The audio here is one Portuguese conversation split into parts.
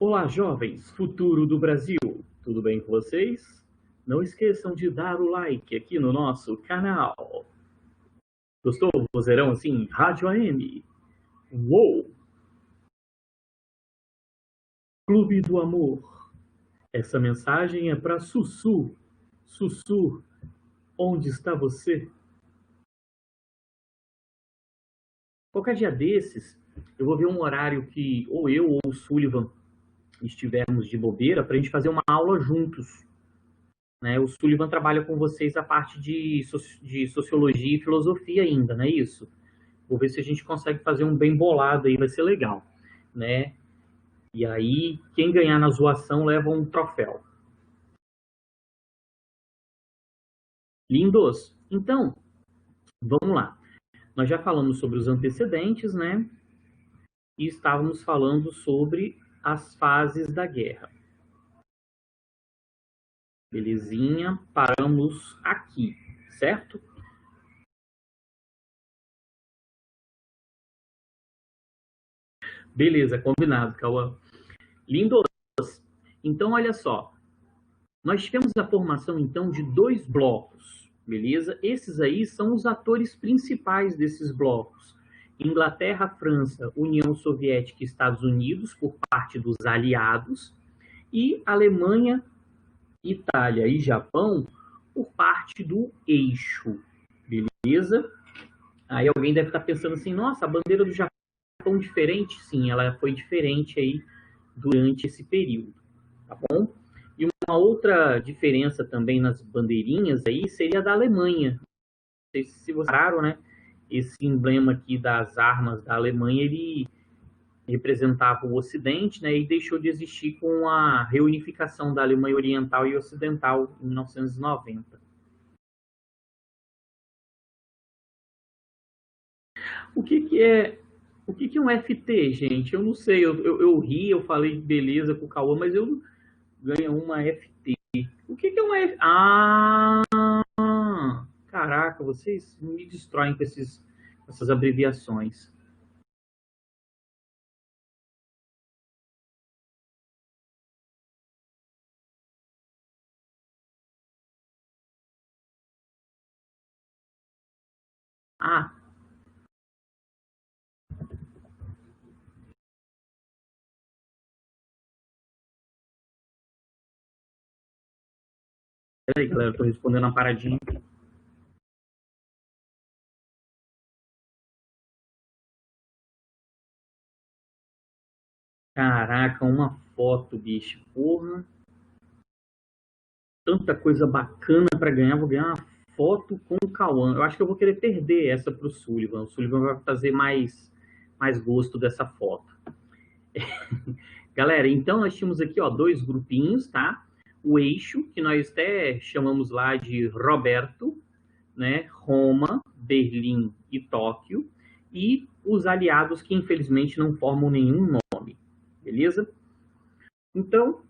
Olá, jovens, futuro do Brasil, tudo bem com vocês? Não esqueçam de dar o like aqui no nosso canal. Gostou? Vozeirão assim, Rádio AM. Uou! Clube do Amor. Essa mensagem é para Sussu. Sussu, onde está você? Qualquer dia desses, eu vou ver um horário que ou eu ou o Sullivan estivermos de bobeira para a gente fazer uma aula juntos. Né? O Sullivan trabalha com vocês a parte de sociologia e filosofia ainda, não é isso? Vou ver se a gente consegue fazer um bem bolado aí, vai ser legal, né? E aí, quem ganhar na zoação leva um troféu. Lindos! Então, vamos lá. Nós já falamos sobre os antecedentes, né? E estávamos falando sobre as fases da guerra. Belezinha, paramos aqui, certo? Beleza, combinado, Cauã. Lindos! Então, olha só. Nós tivemos a formação, então, de dois blocos, beleza? Esses aí são os atores principais desses blocos. Inglaterra, França, União Soviética e Estados Unidos, por parte dos aliados, e Alemanha, Itália e Japão, por parte do eixo, beleza? Aí alguém deve estar pensando assim, nossa, a bandeira do Japão é diferente? Sim, ela foi diferente aí durante esse período, tá bom? E uma outra diferença também nas bandeirinhas aí seria a da Alemanha. Não sei se vocês repararam, né? Esse emblema aqui das armas da Alemanha, ele representava o Ocidente, né? E deixou de existir com a reunificação da Alemanha Oriental e Ocidental em 1990. O que é um FT, gente? Eu não sei. Eu ri, eu falei beleza com o Cauã, mas eu ganho uma FT. O que é um FT? Caraca, vocês me destroem com essas abreviações. Ah, peraí, galera, eu tô respondendo uma paradinha. Caraca, uma foto, bicho. Porra. Tanta coisa bacana para ganhar. Vou ganhar uma foto com o Cauã. Eu acho que eu vou querer perder essa pro Sullivan. O Sullivan vai fazer mais gosto dessa foto. Galera, então nós tínhamos aqui, ó, dois grupinhos, tá? O eixo, que nós até chamamos lá de Roberto, né? Roma, Berlim e Tóquio. E os aliados que infelizmente não formam nenhum nome, beleza? Então,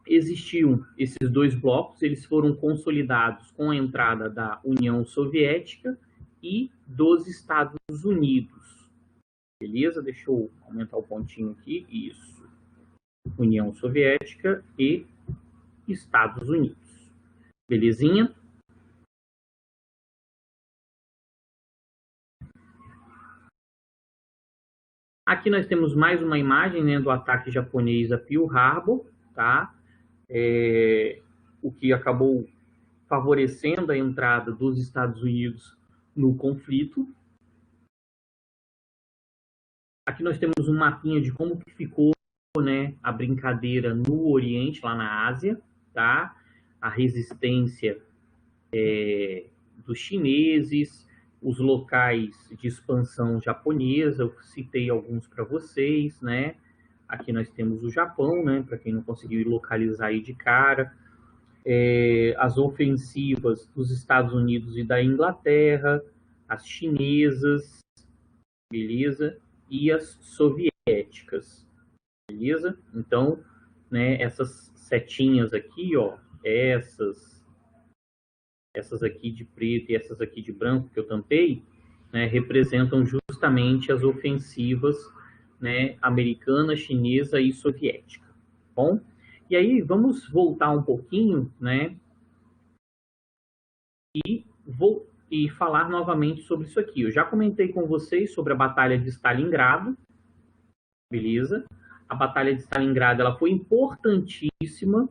existiam esses dois blocos, eles foram consolidados com a entrada da União Soviética e dos Estados Unidos. Beleza? Deixa eu aumentar o pontinho aqui. Isso. União Soviética e Estados Unidos. Belezinha? Aqui nós temos mais uma imagem, né, do ataque japonês a Pearl Harbor, tá? O que acabou favorecendo a entrada dos Estados Unidos no conflito. Aqui nós temos um mapinha de como que ficou, né, a brincadeira no Oriente, lá na Ásia, tá? A resistência dos chineses, os locais de expansão japonesa, eu citei alguns para vocês, né? Aqui nós temos o Japão, né? Para quem não conseguiu localizar aí de cara. As ofensivas dos Estados Unidos e da Inglaterra, as chinesas, beleza? E as soviéticas, beleza? Então, né, essas setinhas aqui, ó, essas aqui de preto e essas aqui de branco que eu tampei, né, representam justamente as ofensivas, né, americana, chinesa e soviética, Bom, e aí vamos voltar um pouquinho, né, e falar novamente sobre isso aqui. Eu já comentei com vocês sobre a Batalha de Stalingrado, beleza? A Batalha de Stalingrado, ela foi importantíssima,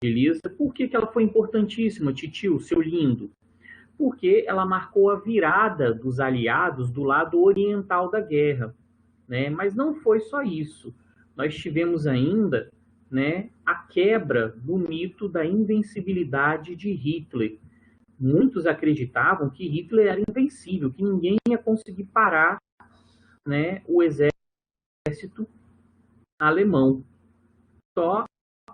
beleza? Por que ela foi importantíssima, titio, seu lindo? Porque ela marcou a virada dos aliados do lado oriental da guerra, né? Mas não foi só isso. Nós tivemos ainda, né, a quebra do mito da invencibilidade de Hitler. Muitos acreditavam que Hitler era invencível, que ninguém ia conseguir parar, né, o exército alemão. Só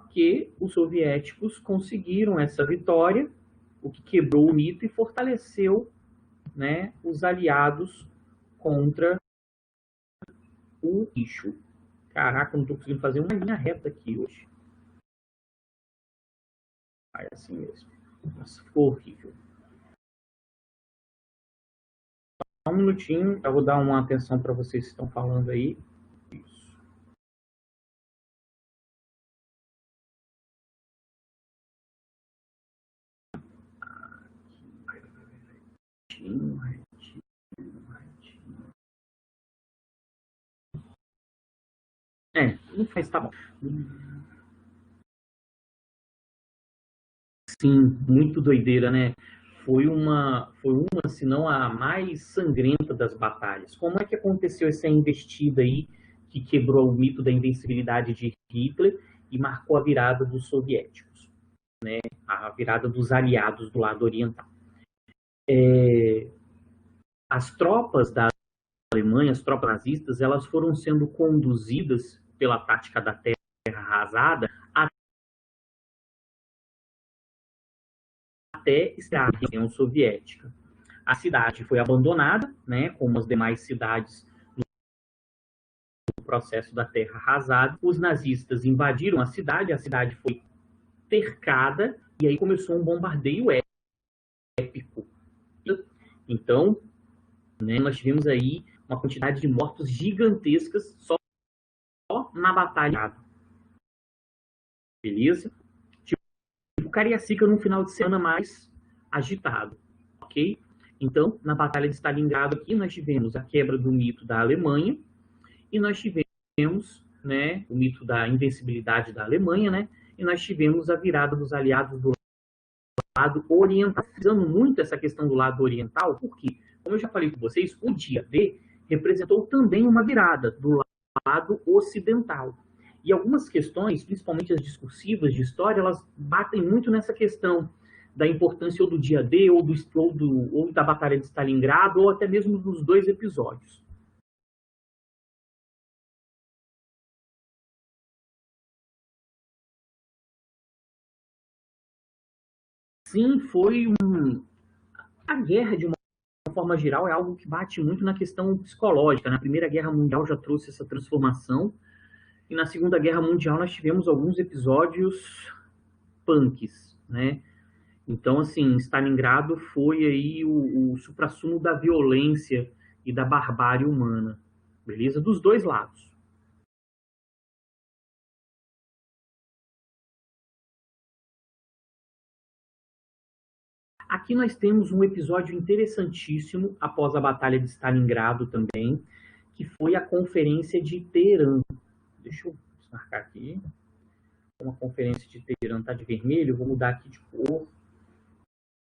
que os soviéticos conseguiram essa vitória, o que quebrou o mito e fortaleceu, né, os aliados contra o bicho. Caraca, eu não estou conseguindo fazer uma linha reta aqui hoje. É assim mesmo. Nossa, ficou horrível. Só um minutinho, eu vou dar uma atenção para vocês que estão falando aí. Isso. Retinho, retinho, retinho. Não faz, tá bom. Sim, muito doideira, né? Foi uma, se não a mais sangrenta das batalhas. Como é que aconteceu essa investida aí que quebrou o mito da invencibilidade de Hitler e marcou a virada dos soviéticos, né? A virada dos aliados do lado oriental. As tropas da Alemanha, as tropas nazistas, elas foram sendo conduzidas pela tática da terra arrasada até a União Soviética. A cidade foi abandonada, né, como as demais cidades no processo da terra arrasada. Os nazistas invadiram a cidade foi cercada e aí começou um bombardeio épico. Então, né, nós tivemos aí uma quantidade de mortos gigantescas só na batalha. Beleza? Tipo Cariacica num final de semana mais agitado, ok? Então, na Batalha de Stalingrado aqui, nós tivemos a quebra do mito da Alemanha e nós tivemos, né, o mito da invencibilidade da Alemanha, né? E nós tivemos a virada dos aliados do lado oriental. Usando muito essa questão do lado oriental, porque, como eu já falei com vocês, o dia D representou também uma virada do lado ocidental. E algumas questões, principalmente as discursivas de história, elas batem muito nessa questão da importância ou do dia D, ou da Batalha de Stalingrado, ou até mesmo dos dois episódios. Sim, a guerra, de uma forma geral, é algo que bate muito na questão psicológica. Na Primeira Guerra Mundial já trouxe essa transformação, e na Segunda Guerra Mundial nós tivemos alguns episódios punks, né? Então, assim, Stalingrado foi aí o suprassumo da violência e da barbárie humana, beleza? Dos dois lados. Aqui nós temos um episódio interessantíssimo após a Batalha de Stalingrado também, que foi a Conferência de Teherã. Deixa eu marcar aqui. Uma conferência de Teherã está de vermelho, vou mudar aqui de cor. Vou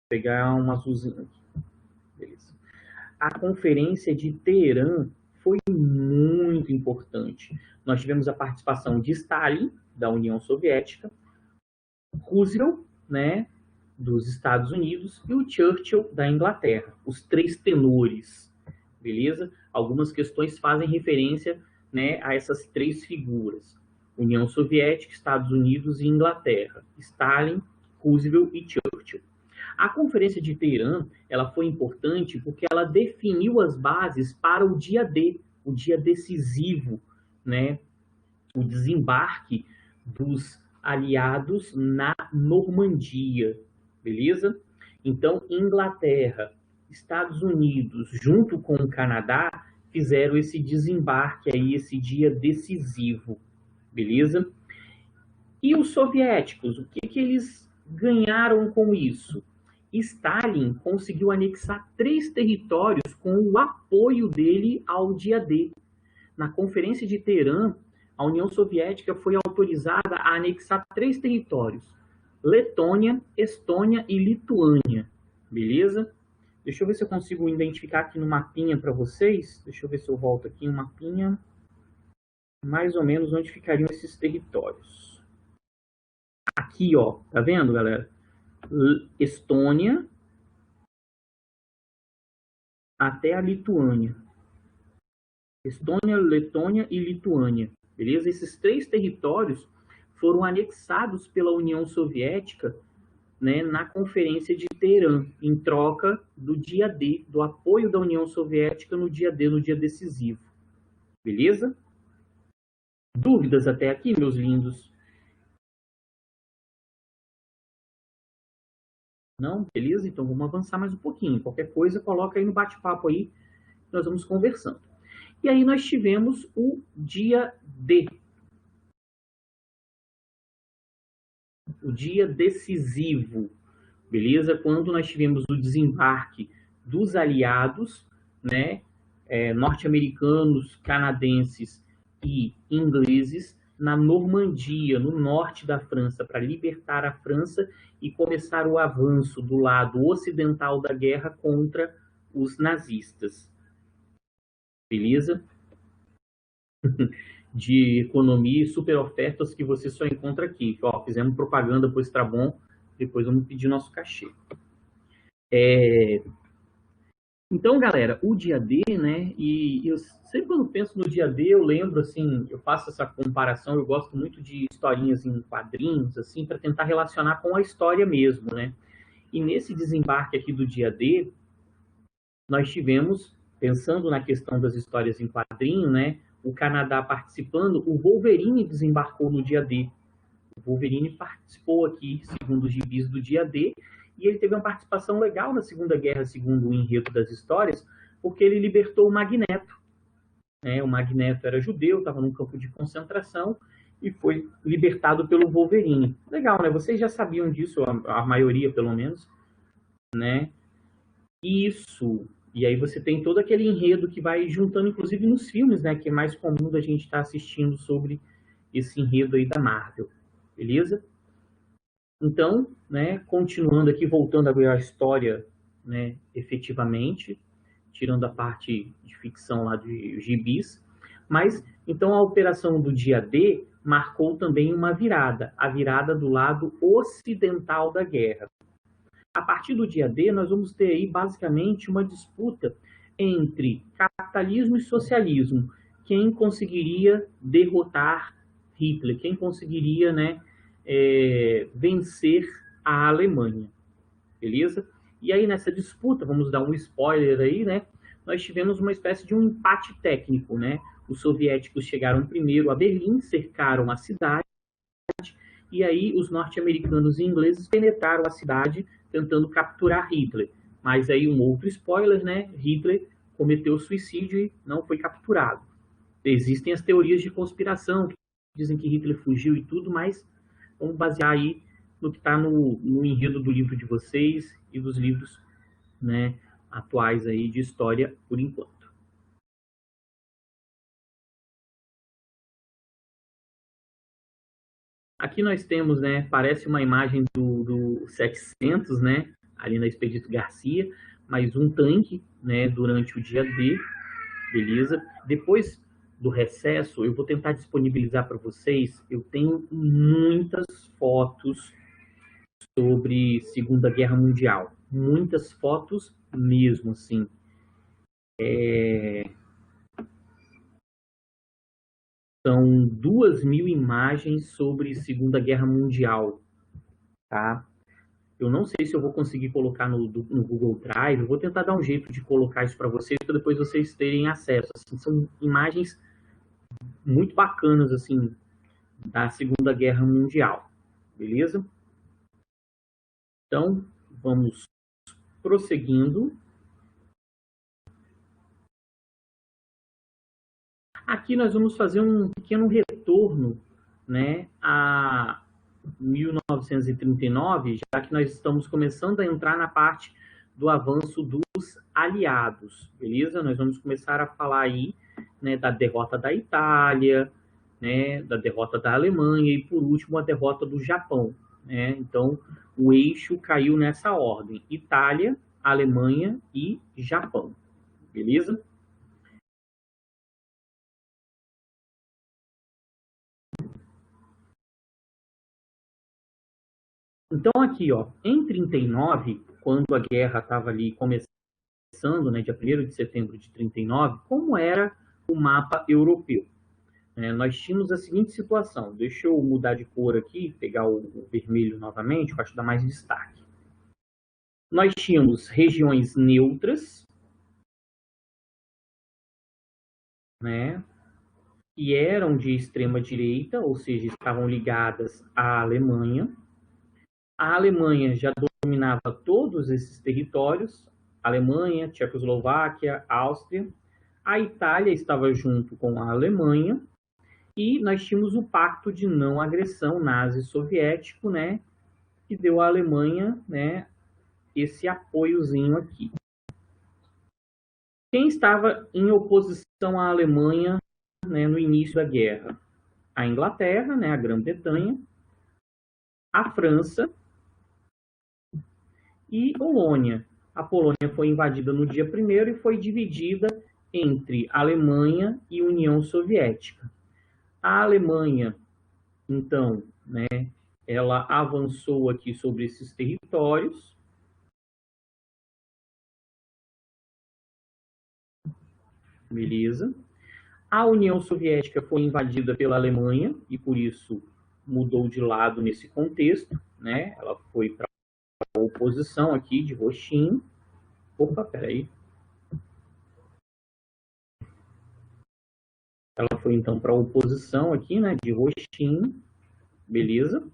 pegar um azulzinho aqui. Beleza. A Conferência de Teherã foi muito importante. Nós tivemos a participação de Stalin, da União Soviética, Roosevelt, né, dos Estados Unidos, e o Churchill, da Inglaterra. Os três tenores, beleza? Algumas questões fazem referência, né, a essas três figuras. União Soviética, Estados Unidos e Inglaterra. Stalin, Roosevelt e Churchill. A Conferência de Teherã, ela foi importante porque ela definiu as bases para o dia D, o dia decisivo, né? O desembarque dos aliados na Normandia, beleza? Então, Inglaterra, Estados Unidos, junto com o Canadá, fizeram esse desembarque aí, esse dia decisivo, beleza? E os soviéticos, o que, que eles ganharam com isso? Stalin conseguiu anexar 3 territórios com o apoio dele ao dia D. Na Conferência de Teherã, a União Soviética foi autorizada a anexar 3 territórios: Letônia, Estônia e Lituânia. Beleza? Deixa eu ver se eu consigo identificar aqui no mapinha para vocês. Deixa eu ver se eu volto aqui no mapinha. Mais ou menos onde ficariam esses territórios. Aqui, ó. Tá vendo, galera? Estônia até a Lituânia. Estônia, Letônia e Lituânia. Beleza? Esses 3 territórios foram anexados pela União Soviética, né, na Conferência de Teherã, em troca do dia D, do apoio da União Soviética no dia D, no dia decisivo. Beleza? Dúvidas até aqui, meus lindos? Não? Beleza? Então vamos avançar mais um pouquinho. Qualquer coisa, coloca aí no bate-papo aí, nós vamos conversando. E aí nós tivemos o dia D. O dia decisivo, beleza? Quando nós tivemos o desembarque dos aliados, né, norte-americanos, canadenses e ingleses na Normandia, no norte da França, para libertar a França e começar o avanço do lado ocidental da guerra contra os nazistas. Beleza? De economia e super ofertas que você só encontra aqui. Ó, fizemos propaganda para o Estrabon, depois vamos pedir nosso cachê. Então, galera, o dia D, né, e eu sempre quando penso no dia D, eu lembro, assim, eu faço essa comparação, eu gosto muito de historinhas em quadrinhos, assim, para tentar relacionar com a história mesmo, né. E nesse desembarque aqui do dia D, nós tivemos, pensando na questão das histórias em quadrinho, né, o Canadá participando, o Wolverine desembarcou no dia D. O Wolverine participou aqui, segundo os gibis do dia D, e ele teve uma participação legal na Segunda Guerra, segundo o enredo das histórias, porque ele libertou o Magneto. O Magneto era judeu, estava num campo de concentração e foi libertado pelo Wolverine. Legal, né? Vocês já sabiam disso, a maioria pelo menos, né? Isso. E aí você tem todo aquele enredo que vai juntando, inclusive nos filmes, né? Que é mais comum da gente estar assistindo sobre esse enredo aí da Marvel. Beleza? Então, né, continuando aqui, voltando à história, né, efetivamente, tirando a parte de ficção lá de gibis, mas, então, a operação do dia D marcou também uma virada, a virada do lado ocidental da guerra. A partir do dia D, nós vamos ter aí, basicamente, uma disputa entre capitalismo e socialismo. Quem conseguiria derrotar Hitler? Quem conseguiria, né, vencer a Alemanha, beleza? E aí nessa disputa, vamos dar um spoiler aí, né? Nós tivemos uma espécie de um empate técnico, né? Os soviéticos chegaram primeiro a Berlim, cercaram a cidade, e aí os norte-americanos e ingleses penetraram a cidade tentando capturar Hitler. Mas aí um outro spoiler, né? Hitler cometeu suicídio e não foi capturado. Existem as teorias de conspiração, que dizem que Hitler fugiu e tudo, mas vamos basear aí no que está no enredo do livro de vocês e dos livros, né, atuais aí de história por enquanto. Aqui nós temos, né, parece uma imagem do 700, né, ali na Expedito Garcia, mais um tanque, né, durante o dia D, beleza? Depois do recesso, eu vou tentar disponibilizar para vocês, eu tenho muitas fotos sobre Segunda Guerra Mundial. Muitas fotos mesmo, assim. São 2.000 imagens sobre Segunda Guerra Mundial, tá? Eu não sei se eu vou conseguir colocar no Google Drive, eu vou tentar dar um jeito de colocar isso para vocês, para depois vocês terem acesso. Assim, são imagens muito bacanas, assim, da Segunda Guerra Mundial, beleza? Então, vamos prosseguindo. Aqui nós vamos fazer um pequeno retorno, né, 1939, já que nós estamos começando a entrar na parte do avanço dos aliados, beleza? Nós vamos começar a falar aí, né, da derrota da Itália, né, da derrota da Alemanha e, por último, a derrota do Japão, né? Então, o eixo caiu nessa ordem: Itália, Alemanha e Japão, beleza? Então, aqui, ó, em 39, quando a guerra estava ali começando, né, dia 1º de setembro de 39, como era o mapa europeu? Nós tínhamos a seguinte situação. Deixa eu mudar de cor aqui, pegar o vermelho novamente, para te dar mais destaque. Nós tínhamos regiões neutras, né, que eram de extrema direita, ou seja, estavam ligadas à Alemanha. A Alemanha já dominava todos esses territórios, Alemanha, Tchecoslováquia, Áustria. A Itália estava junto com a Alemanha e nós tínhamos o Pacto de Não Agressão Nazi-Soviético, né, que deu à Alemanha, né, esse apoiozinho aqui. Quem estava em oposição à Alemanha, né, no início da guerra? A Inglaterra, né, a Grã-Bretanha, a França e Polônia. A Polônia foi invadida no dia 1º e foi dividida entre Alemanha e União Soviética. A Alemanha, então, né, ela avançou aqui sobre esses territórios. Beleza. A União Soviética foi invadida pela Alemanha e, por isso, mudou de lado nesse contexto, né? Ela foi para a oposição aqui de roxinho. Opa, peraí. Ela foi, então, para a oposição aqui, né, de roxinho. Beleza?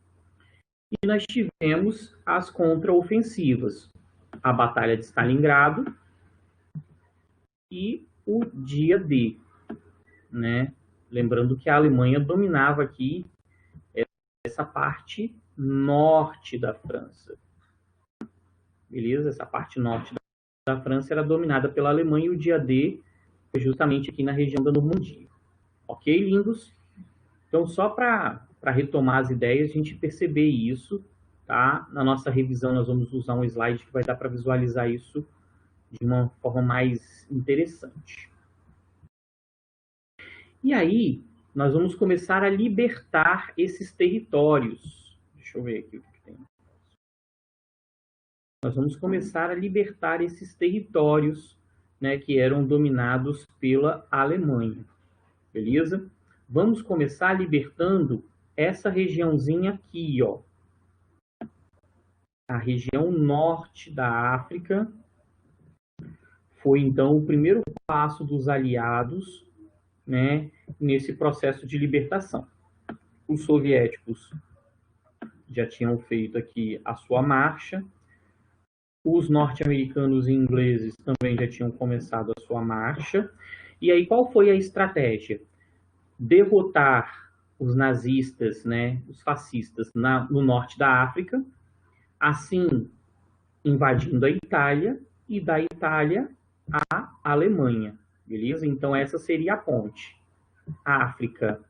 E nós tivemos as contraofensivas. A Batalha de Stalingrado e o Dia D, né? Lembrando que a Alemanha dominava aqui essa parte norte da França. Beleza? Essa parte norte da França era dominada pela Alemanha e o dia D foi justamente aqui na região da Normandia. Ok, lindos? Então, só para retomar as ideias, a gente perceber isso, tá? Na nossa revisão, nós vamos usar um slide que vai dar para visualizar isso de uma forma mais interessante. E aí, nós vamos começar a libertar esses territórios. Deixa eu ver aqui o que tem. Nós vamos começar a libertar esses territórios, né, que eram dominados pela Alemanha. Beleza? Vamos começar libertando essa regiãozinha aqui, ó. A região norte da África foi, então, o primeiro passo dos aliados, né, nesse processo de libertação. Os soviéticos já tinham feito aqui a sua marcha, os norte-americanos e ingleses também já tinham começado a sua marcha. E aí, qual foi a estratégia? Derrotar os nazistas, né, os fascistas, no norte da África, assim invadindo a Itália, e da Itália a Alemanha, beleza? Então, essa seria a ponte. África,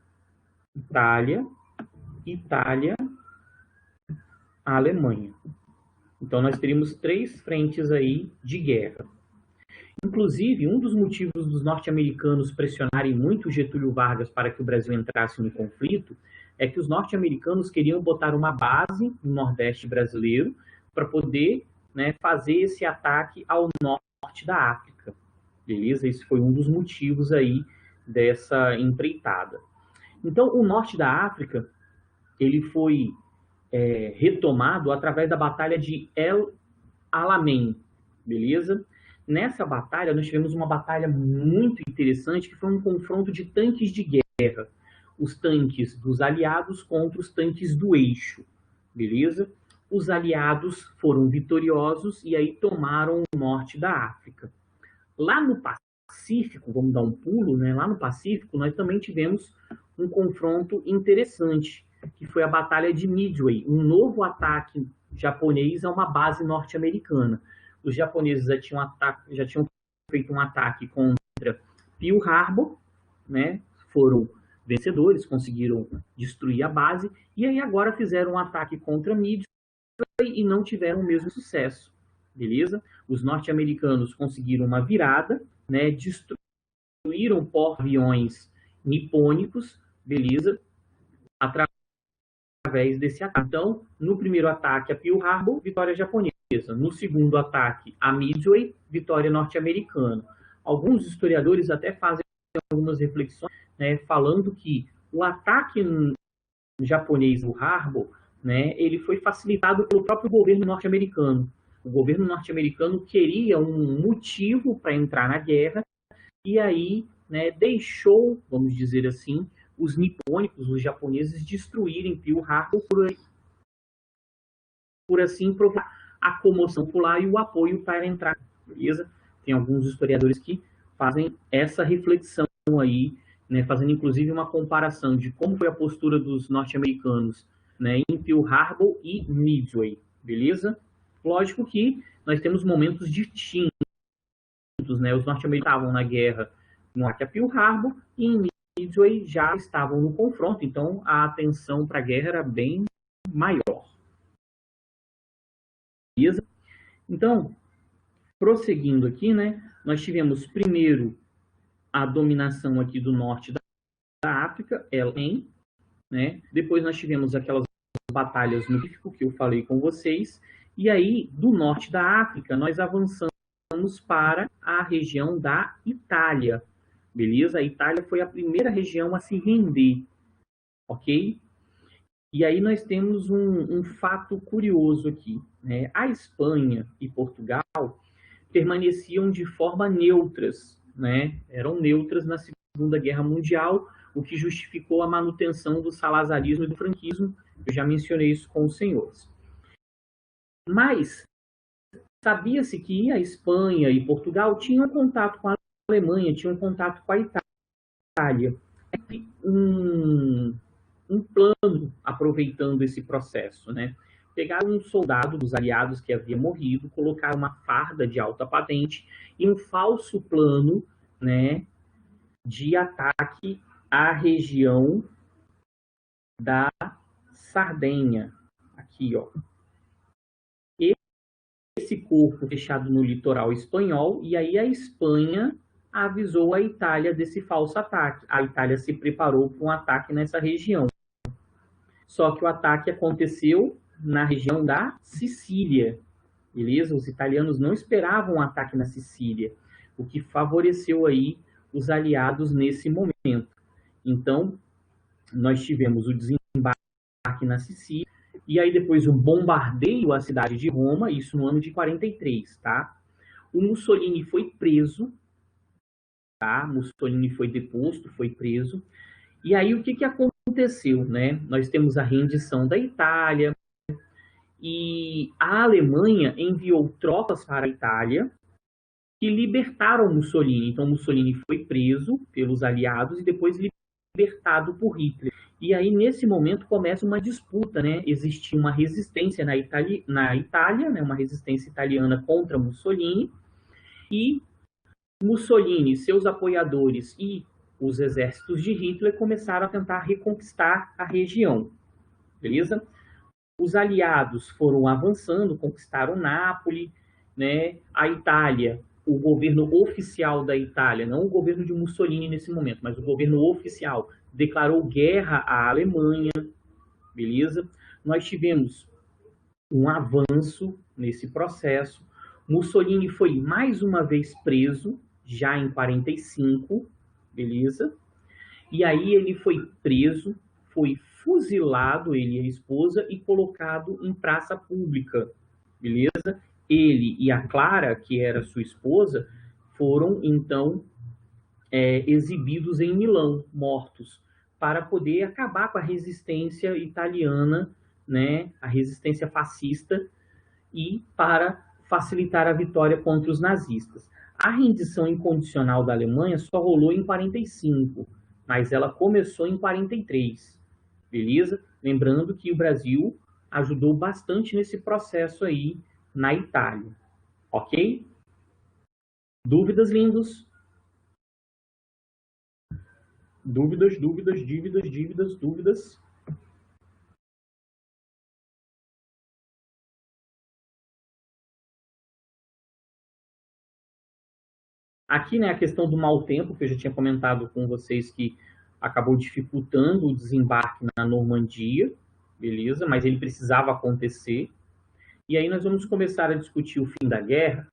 Itália, Itália, Alemanha. Então, nós teríamos 3 frentes aí de guerra. Inclusive, um dos motivos dos norte-americanos pressionarem muito Getúlio Vargas para que o Brasil entrasse no conflito é que os norte-americanos queriam botar uma base no Nordeste brasileiro para poder, né, fazer esse ataque ao norte da África. Beleza? Esse foi um dos motivos aí dessa empreitada. Então, o norte da África, ele foi retomado através da Batalha de El Alamein, beleza? Nessa batalha, nós tivemos uma batalha muito interessante, que foi um confronto de tanques de guerra. Os tanques dos aliados contra os tanques do eixo, beleza? Os aliados foram vitoriosos e aí tomaram o norte da África. Lá no Pacífico, vamos dar um pulo, né? Lá no Pacífico, nós também tivemos um confronto interessante, que foi a Batalha de Midway, um novo ataque japonês a uma base norte-americana. Os japoneses já tinham feito um ataque contra Pearl Harbor, né? Foram vencedores, conseguiram destruir a base, e aí agora fizeram um ataque contra Midway e não tiveram o mesmo sucesso, beleza? Os norte-americanos conseguiram uma virada, né? Destruíram porta-aviões nipônicos, beleza? Através desse ataque. Então, no primeiro ataque a Pearl Harbor, vitória japonesa. No segundo ataque a Midway, vitória norte-americana. Alguns historiadores até fazem algumas reflexões, né, falando que o ataque japonês no Harbor, né, ele foi facilitado pelo próprio governo norte-americano. O governo norte-americano queria um motivo para entrar na guerra e aí, né, deixou, vamos dizer assim, os nipônicos, os japoneses, destruírem Pearl Harbor por assim provocar a comoção popular e o apoio para entrar, beleza? Tem alguns historiadores que fazem essa reflexão aí, né, fazendo inclusive uma comparação de como foi a postura dos norte-americanos, né, em Pearl Harbor e Midway, beleza? Lógico que nós temos momentos distintos, né? Os norte-americanos estavam na guerra no ataque a Pearl Harbor e em Midway já estavam no confronto, então a atenção para a guerra era bem maior. Beleza? Então, prosseguindo aqui, né, nós tivemos primeiro a dominação aqui do norte da África, né? Depois nós tivemos aquelas batalhas no Pacífico que eu falei com vocês, e aí do norte da África nós avançamos para a região da Itália, beleza? A Itália foi a primeira região a se render, ok? E aí nós temos um fato curioso aqui, né? A Espanha e Portugal permaneciam de forma neutras, né? Eram neutras na Segunda Guerra Mundial, o que justificou a manutenção do salazarismo e do franquismo. Eu já mencionei isso com os senhores. Mas sabia-se que a Espanha e Portugal tinham contato com a Alemanha, tinham contato com a Itália. Um plano aproveitando esse processo, né? Pegaram um soldado dos aliados que havia morrido, colocaram uma farda de alta patente e um falso plano, né, de ataque à região da Sardenha. Aqui, ó. Esse corpo fechado no litoral espanhol, e aí a Espanha avisou a Itália desse falso ataque. A Itália se preparou para um ataque nessa região. Só que o ataque aconteceu na região da Sicília, beleza? Os italianos não esperavam um ataque na Sicília, o que favoreceu aí os aliados nesse momento. Então, nós tivemos o desembarque na Sicília, e aí depois um bombardeio à cidade de Roma, isso no ano de 43, tá? O Mussolini foi preso, tá? Mussolini foi deposto, foi preso. E aí o que aconteceu, né? Nós temos a rendição da Itália, e a Alemanha enviou tropas para a Itália que libertaram Mussolini. Então Mussolini foi preso pelos aliados e depois libertado por Hitler. E aí nesse momento começa uma disputa, né? Existia uma resistência na Itália, né? Uma resistência italiana contra Mussolini, e Mussolini, seus apoiadores e os exércitos de Hitler começaram a tentar reconquistar a região, beleza? Os aliados foram avançando, conquistaram Nápoles, né? A Itália, o governo oficial da Itália, não o governo de Mussolini nesse momento, mas o governo oficial declarou guerra à Alemanha, beleza? Nós tivemos um avanço nesse processo. Mussolini foi mais uma vez preso, já em 45, beleza? E aí ele foi preso, foi fuzilado, ele e a esposa, e colocado em praça pública, beleza? Ele e a Clara, que era sua esposa, foram, então, exibidos em Milão, mortos, para poder acabar com a resistência italiana, né? A resistência fascista, e para facilitar a vitória contra os nazistas. A rendição incondicional da Alemanha só rolou em 45, mas ela começou em 43, beleza? Lembrando que o Brasil ajudou bastante nesse processo aí na Itália, ok? Dúvidas, lindos? Dúvidas, dúvidas, dívidas, dívidas, dúvidas? Aqui, né, a questão do mau tempo, que eu já tinha comentado com vocês que acabou dificultando o desembarque na Normandia, beleza? Mas ele precisava acontecer. E aí nós vamos começar a discutir o fim da guerra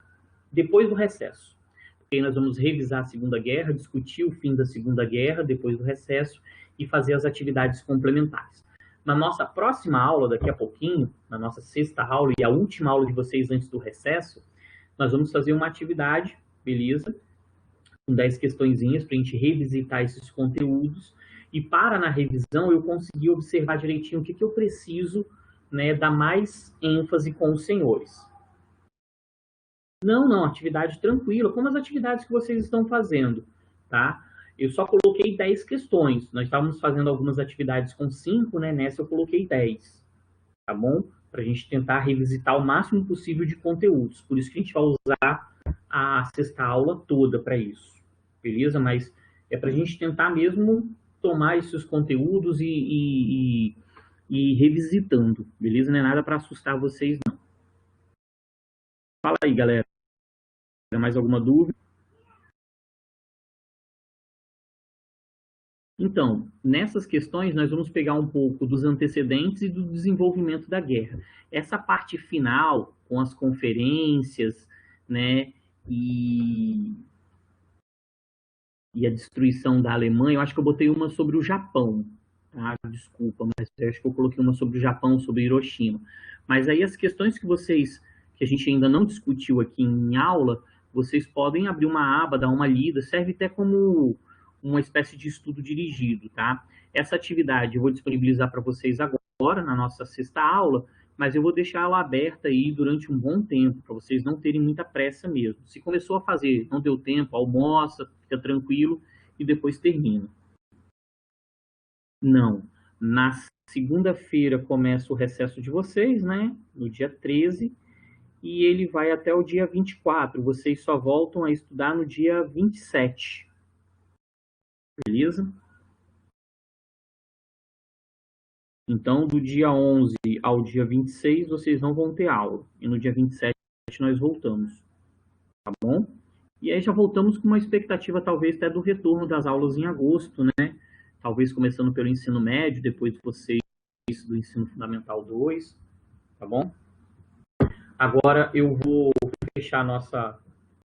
depois do recesso. Porque aí nós vamos revisar a Segunda Guerra, discutir o fim da Segunda Guerra depois do recesso e fazer as atividades complementares. Na nossa próxima aula, daqui a pouquinho, na nossa sexta aula e a última aula de vocês antes do recesso, nós vamos fazer uma atividade, beleza? Com 10 questõezinhas para a gente revisitar esses conteúdos. E para na revisão eu conseguir observar direitinho o que eu preciso, né, dar mais ênfase com os senhores. Não, atividade tranquila, como as atividades que vocês estão fazendo, tá? Eu só coloquei 10 questões. Nós estávamos fazendo algumas atividades com 5, né? Nessa eu coloquei 10, tá bom? Para a gente tentar revisitar o máximo possível de conteúdos. Por isso que a gente vai usar a sexta aula toda para isso, beleza? Mas é para a gente tentar mesmo tomar esses conteúdos e revisitando, beleza? Não é nada para assustar vocês, não. Fala aí, galera. Mais alguma dúvida? Então, nessas questões, nós vamos pegar um pouco dos antecedentes e do desenvolvimento da guerra. Essa parte final, com as conferências, né, e a destruição da Alemanha, eu acho que eu botei uma sobre o Japão, tá? Desculpa, mas eu acho que eu coloquei uma sobre o Japão, sobre Hiroshima. Mas aí as questões que a gente ainda não discutiu aqui em aula, vocês podem abrir uma aba, dar uma lida, serve até como uma espécie de estudo dirigido, tá? Essa atividade eu vou disponibilizar para vocês agora, na nossa sexta aula, mas eu vou deixar ela aberta aí durante um bom tempo, para vocês não terem muita pressa mesmo. Se começou a fazer, não deu tempo, almoça, fica tranquilo e depois termina. Não. Na segunda-feira começa o recesso de vocês, né? No dia 13, e ele vai até o dia 24. Vocês só voltam a estudar no dia 27. Beleza? Então, do dia 11 ao dia 26, vocês não vão ter aula. E no dia 27 nós voltamos. Tá bom? E aí já voltamos com uma expectativa, talvez, até do retorno das aulas em agosto, né? Talvez começando pelo ensino médio, depois vocês do ensino fundamental 2, tá bom? Agora eu vou fechar a nossa